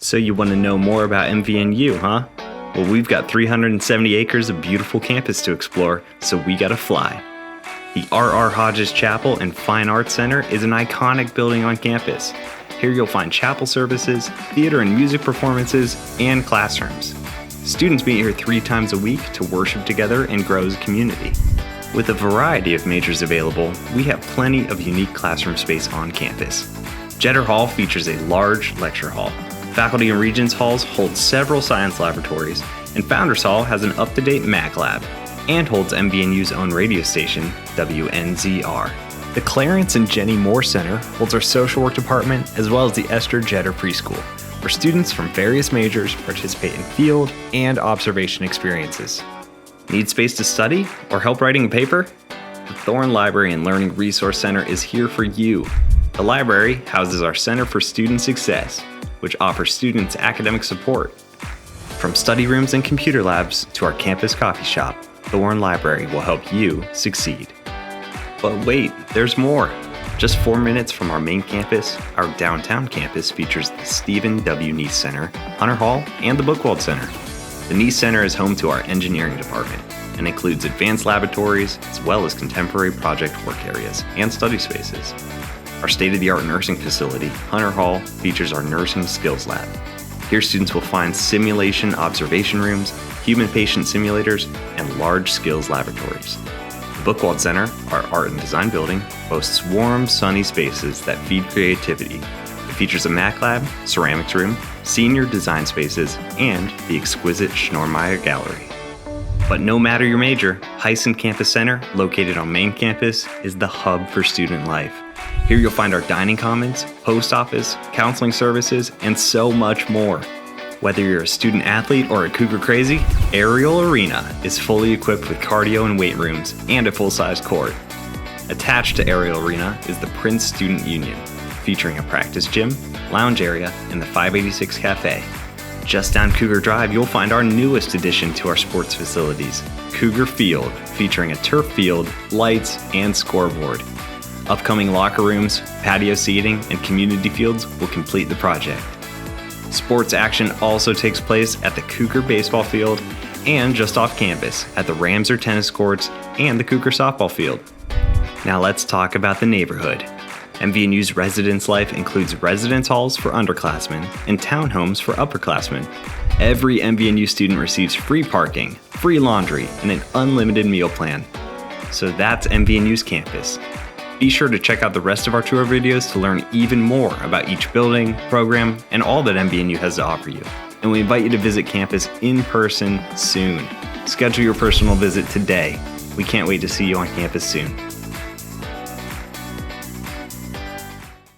So you want to know more about MVNU, huh? Well, we've got 370 acres of beautiful campus to explore, so we gotta fly. The R.R. Hodges Chapel and Fine Arts Center is an iconic building on campus. Here you'll find chapel services, theater and music performances, and classrooms. Students meet here 3 times a week to worship together and grow as a community. With a variety of majors available, we have plenty of unique classroom space on campus. Jetter Hall features a large lecture hall. Faculty and Regents Halls hold several science laboratories, and Founders Hall has an up-to-date Mac lab and holds MVNU's own radio station, WNZR. The Clarence and Jenny Moore Center holds our social work department as well as the Esther Jetter Preschool, where students from various majors participate in field and observation experiences. Need space to study or help writing a paper? The Thorne Library and Learning Resource Center is here for you. The library houses our Center for Student Success, which offers students academic support. From study rooms and computer labs to our campus coffee shop, Thorne Library will help you succeed. But wait, there's more. Just 4 minutes from our main campus, our downtown campus features the Stephen W. Neese Center, Hunter Hall, and the Buchwald Center. The Neese Center is home to our engineering department and includes advanced laboratories as well as contemporary project work areas and study spaces. Our state-of-the-art nursing facility, Hunter Hall, features our Nursing Skills Lab. Here students will find simulation observation rooms, human patient simulators, and large skills laboratories. The Buchwald Center, our art and design building, boasts warm, sunny spaces that feed creativity. It features a Mac lab, ceramics room, senior design spaces, and the exquisite Schnorrmeyer Gallery. But no matter your major, Heisen Campus Center, located on main campus, is the hub for student life. Here you'll find our dining commons, post office, counseling services, and so much more. Whether you're a student athlete or a Cougar crazy, Ariel Arena is fully equipped with cardio and weight rooms and a full-size court. Attached to Ariel Arena is the Prince Student Union, featuring a practice gym, lounge area, and the 586 Cafe. Just down Cougar Drive, you'll find our newest addition to our sports facilities, Cougar Field, featuring a turf field, lights, and scoreboard. Upcoming locker rooms, patio seating, and community fields will complete the project. Sports action also takes place at the Cougar baseball field and just off campus at the Ramser tennis courts and the Cougar softball field. Now let's talk about the neighborhood. MVNU's residence life includes residence halls for underclassmen and townhomes for upperclassmen. Every MVNU student receives free parking, free laundry, and an unlimited meal plan. So that's MVNU's campus. Be sure to check out the rest of our tour videos to learn even more about each building, program, and all that MVNU has to offer you. And we invite you to visit campus in person soon. Schedule your personal visit today. We can't wait to see you on campus soon.